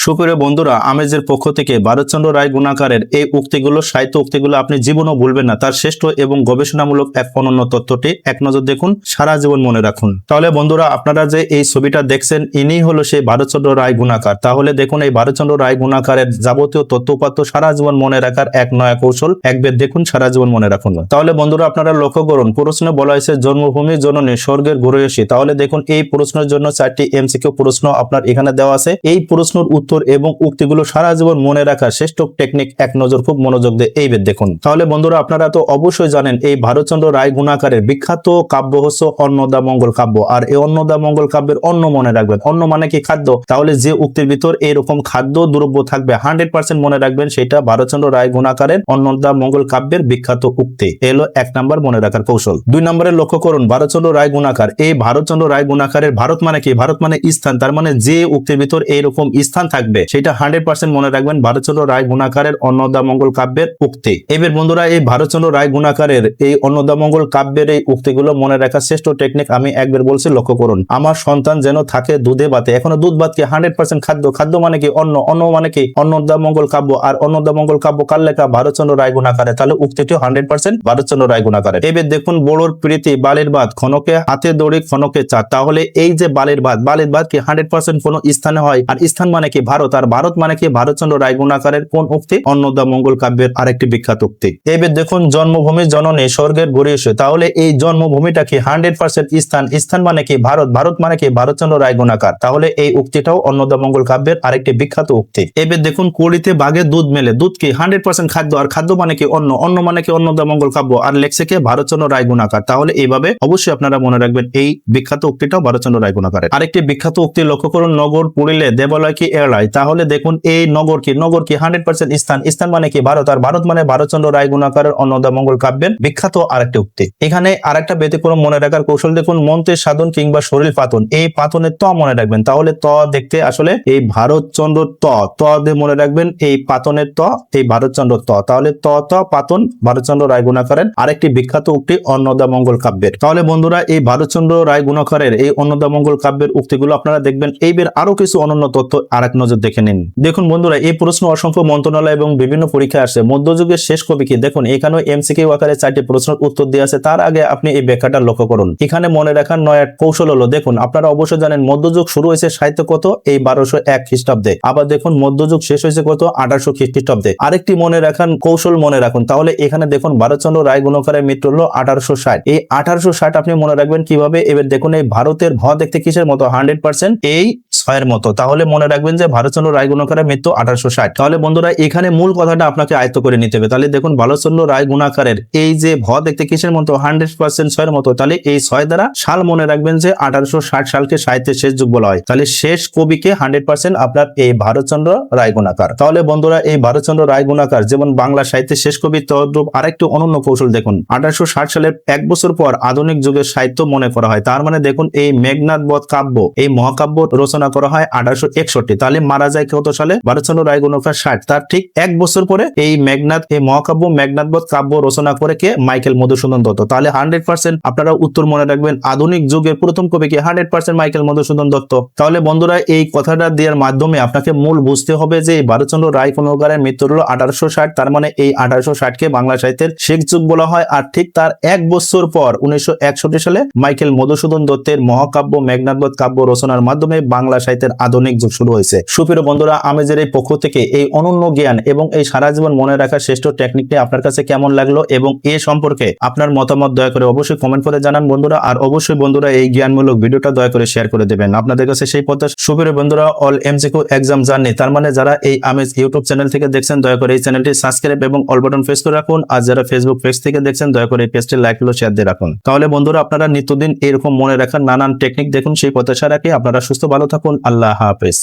সুপ্রিয় বন্ধুরা, আমেজের পক্ষ থেকে ভারতচন্দ্র রায় গুণাকারের এই উক্তিগুলো, সাহিত্য উক্তিগুলো আপনি জীবনও ভুলবেন না। তার শ্রেষ্ঠ এবং গবেষণামূলক এক অনন্য তথ্যটি এক নজর দেখুন, সারা জীবন মনে রাখুন। তাহলে বন্ধুরা, আপনারা যে এই ছবিটা দেখছেন, ইনি হলো সেই ভারতচন্দ্র রায় গুণাকার। তাহলে দেখুন, এই ভারতচন্দ্র রায় গুণাকারের যাবতীয় তথ্য-উপাত্ত সারা জীবন মনে রাখার এক নয়া কৌশল একবার দেখুন, সারা জীবন মনে রাখুন। তাহলে বন্ধুরা, আপনারা লক্ষ্য করুন, প্রশ্নে বলা হয়েছে জন্মভূমি জননী স্বর্গের গরীয়সী। তাহলে দেখুন, এই প্রশ্নের জন্য 4টি এমসিকিউ প্রশ্ন আপনার এখানে দেওয়া আছে। এই প্রশ্নের উত্তর এবং উক্তিগুলো সারা জীবন মনে রাখার শ্রেষ্ঠ টেকনিক এক নজর খুব মনোযোগ দিয়ে এইবার দেখুন। তাহলে বন্ধুরা, আপনারা তো অবশ্যই জানেন এই ভারতচন্দ্র রায় গুণাকারের বিখ্যাত কাব্য হচ্ছে অন্নদামঙ্গল কাব্য। আর এই অন্নদামঙ্গল কাব্যের অন্ন মনে রাখবেন। অন্ন মানে কি? খাদ্য। তাহলে যে উক্তির ভিতর এরকম খাদ্য দ্রব্য থাকবে 100% মনে রাখবেন, সেটা ভারতচন্দ্র রায় গুণাকারের অন্নদামঙ্গল কাব্যের বিখ্যাত উক্তি। এলো 1 নাম্বার মনে রাখার কৌশল। 2 নম্বরে লক্ষ্য করুন, ভারতচন্দ্র রায় গুণাকার, এই ভারতচন্দ্র রায় গুণাকারের ভারত মানে কি? ভারত মানে স্থান। তার মানে যে উক্তির ভিতর এইরকম স্থান থাকবে সেটা 100% মনে রাখবেন, ভারতচন্দ্র রায় গুণাকারের অন্নদামঙ্গল কাব্যের উক্তি। এবার বন্ধুরা, এই ভারতচন্দ্র রায় গুণাকারের এই অন্নদামঙ্গল কাব্যের এই উক্তিগুলো মনে রাখার শ্রেষ্ঠ টেকনিক আমি একবার বলছি, লক্ষ্য করুন। আমার সন্তান যেন থাকে দুধে ভাতে। এখনো দুধ ভাত কি? 100% খাদ্য। খাদ্য মানে কি? অন্ন। অন্ন মানে কি? অন্নদামঙ্গল কাব্য। আর অন্নদামঙ্গল কাব্য কার লেখা? ভারতচন্দ্র রায় গুণাকারের। তাহলে উক্তিটিও 100% ভারতচন্দ্র রায় গুণাকারের। এবার দেখুন, বড়োর প্রীতি বালির ভাত, ক্ষণকে হাতে দড়ি ক্ষণকে চা। তাহলে এই যে বালির ভাত, বালির ভাত কি 100% কোন স্থানে হয়? আর স্থান মানে কি? ভারত। আর ভারত মানে কি? ভারতচন্দ্র রায় গুণাকারের কোন উক্তি? অন্নদামঙ্গল কাব্যের আরেকটি বিখ্যাত উক্তি। এবার দেখুন, জন্মভূমি জননী স্বর্গের গরীয়সী। তাহলে এই জন্মভূমিটা কি? 100% স্থান। স্থান মানে কি? ভারত। ভারত মানে কি? ভারতচন্দ্র রায় গুণাকার। তাহলে এই উক্তিটাও অন্নদামঙ্গল কাব্যের আরেকটি বিখ্যাত উক্তি। এবার দেখুন, কলিতে বাঘে দুধ মেলে। দুধ কি? 100% খাদ্য। আর খাদ্য মানে কি? অন্ন। অন্ন মানে কি? অন্নদামঙ্গল কাব্য। আর লেখছে কে? ভারতচন্দ্র রায় গুণাকার। তাহলে এইভাবে অবশ্যই আপনারা মনে রাখবেন, এই বিখ্যাত উক্তিটাও ভারতচন্দ্র রায় গুণাকারের। আরেকটি বিখ্যাত উক্তি লক্ষ্য করুন, নগর পুরিলে দেবালয় কি এড়ায়। তাহলে দেখুন, এই নগর কি? নগর কি? 100% স্থান। স্থান মানে কি? ভারত। আর ভারত মানে ভারতচন্দ্র রায় গুণাকারের অন্নদামঙ্গল কাব্যের বিখ্যাত আরেকটি উক্তি। এখানে আরেকটা ব্যতিক্রম মনে রাখার কৌশল দেখুন, মন্ত্রের সাধন কিংবা শরীর পাতন। এই পাতনের ত মনে রাখবেন। তাহলে ত দেখতে আসলে এই ভারতচন্দ্র ত দিয়ে মনে রাখবেন, এই পাতনের ত এই ভারতচন্দ্র ত। তাহলে ত পাতন ভারতচন্দ্র রায় গুণাকারের আরেকটি বিখ্যাত উক্তি অন্নদামঙ্গল কাব্যের। তাহলে বন্ধুরা, এই ভারতচন্দ্র রায় গুণাকারের এই অন্নদামঙ্গল কাব্যের উক্তিগুলো আপনারা দেখবেন। এইবার আরো কিছু অনন্য তথ্য আরেক নজর দেখে নিন। দেখুন বন্ধুরা, এই প্রশ্ন অসংখ্য মন্ত্রণালয় এবং বিভিন্ন পরীক্ষায় আসে। মধ্যযুগের শেষ কবি কি? দেখুন, এখানেও এমসিকিউ আকারে 4টি প্রশ্নের উত্তর দিয়ে আছে। তার আগে আপনি এই ব্যাখ্যাটা লক্ষ্য করুন। এখানে মনে রাখার নয়া কৌশল হলো, দেখুন আপনারা অবশ্যই জানেন মধ্যযুগ শুরু হয়েছে সাহিত্য কত? এই 1201 খ্রিস্টাব্দে। আবার দেখুন, মধ্যযুগ শেষ হয়েছে কত? 1800 খ্রিস্টাব্দে। আরেকটি মনে রাখার কৌশল মনে রাখুন। তাহলে এখানে দেখুন, ভারতচন্দ্র রায় গুণাকারের মৃত্যু হলো 1860। এই 1860 আপনি মনে রাখবেন কিভাবে? এবার দেখুন, এই ভারতের ভ দেখতে কিসের মতো? 100% এই 6-এর মতো। তাহলে মনে রাখবেন যে ভারতচন্দ্র রায় গুণাকারের মৃত্যু 1860। তাহলে বন্ধুরা, এখানে মূল কথাটা আপনাকে আয়ত্ত করে নিতে হবে। তাহলে দেখুন, ভারতচন্দ্র রায় গুণাকারের এই যে ভ দেখতে কিসের মতো? 100% 6-এর মতো। তাহলে এই 6 দ্বারা সাল মনে রাখবেন যে 1860 সালকে সাহিত্যের শেষ যুগ বলা হয়। তাহলে শেষ কবিকে 100% আপনার এই ভারতচন্দ্র রায় গুণাকার। তাহলে বন্ধুরা, এই ভারতচন্দ্র রায় গুণাকার যেমন বাংলা সাহিত্যের শেষ কবি, তদ্রূপ আরেকটি অনন্য কৌশল দেখুন। 1860 সালের 1 বছর পর আধুনিক যুগের সাহিত্য মনে করা হয়। তার মানে দেখুন, এই মেঘনাদ বধ কাব্য, এই মহাকাব্য রচনা করা হয় 1861। তাহলে মারা যায় কত সালে? ভারতচন্দ্র রায় গুণাকার 60। তার ঠিক 1 বছর পরে এই মেঘনাদ, এই মহাকাব্য মেঘনাদ বধ কাব্য রচনা করে কে? মাইকেল মধুসূদন দত্ত। তাহলে 100% আপনারা উত্তর মনে রাখবেন, আধুনিক যুগের প্রথম কবি কে? 100% মাইকেল মধুসূদন দত্ত। তাহলে বন্ধুরা, এই কথাটা দেওয়ার মাধ্যমে আপনাকে মূল বুঝতে হবে যে ভারতচন্দ্র রায় গুণাকারের মৃত্যু হলো 1860। তার মানে এই 1860 কে বাংলা সাহিত্যের শেষ যুগ বলা হয়। আর ঠিক তার 1 বছর পর 1961 সালে মাইকেল মধুসূদন দত্তের মহাকাব্য মেঘনাদ বধ কাব্য রচনার মাধ্যমে বাংলা সাহিত্যের আধুনিক যুগ শুরু হয়েছে। সুপ্রিয় বন্ধুরা, আমেজের এই পক্ষ থেকে এই অনন্য জ্ঞান এবং এই সারা জীবন মনে রাখার শ্রেষ্ঠ টেকনিকটি আপনার কাছে কেমন লাগলো এবং এ সম্পর্কে আপনার মতামত দয়া করে অবশ্যই কমেন্ট করে জানান বন্ধুরা। আর অবশ্যই বন্ধুরা, এই জ্ঞানমূলক ভিডিওটা দয়া করে শেয়ার করে দেবেন আপনাদের কাছে সেই প্রত্যাশা। সুপ্রিয় বন্ধুরা, অল এমসিকিউ এক্সাম জার্নি, তার মানে যারা এই আমেজ ইউটিউব চ্যানেল থেকে দেখছেন দয়া করে এই চ্যানেলটি সাবস্ক্রাইব এবং অল বাটন প্রেস করে রাখুন। আর যারা ফেসবুক পেজ থেকে দেখছেন দয়া করে এই পেজটি লাইক হলো শেয়ার দিয়ে রাখুন। তাহলে বন্ধুরা, আপনারা নিত্যদিন এরকম মনে রাখার নানান টেকনিক দেখুন, সেই প্রত্যাশা রাখি। আপনারা সুস্থ ভালো থাকুন। আল্লাহ হাফেজ।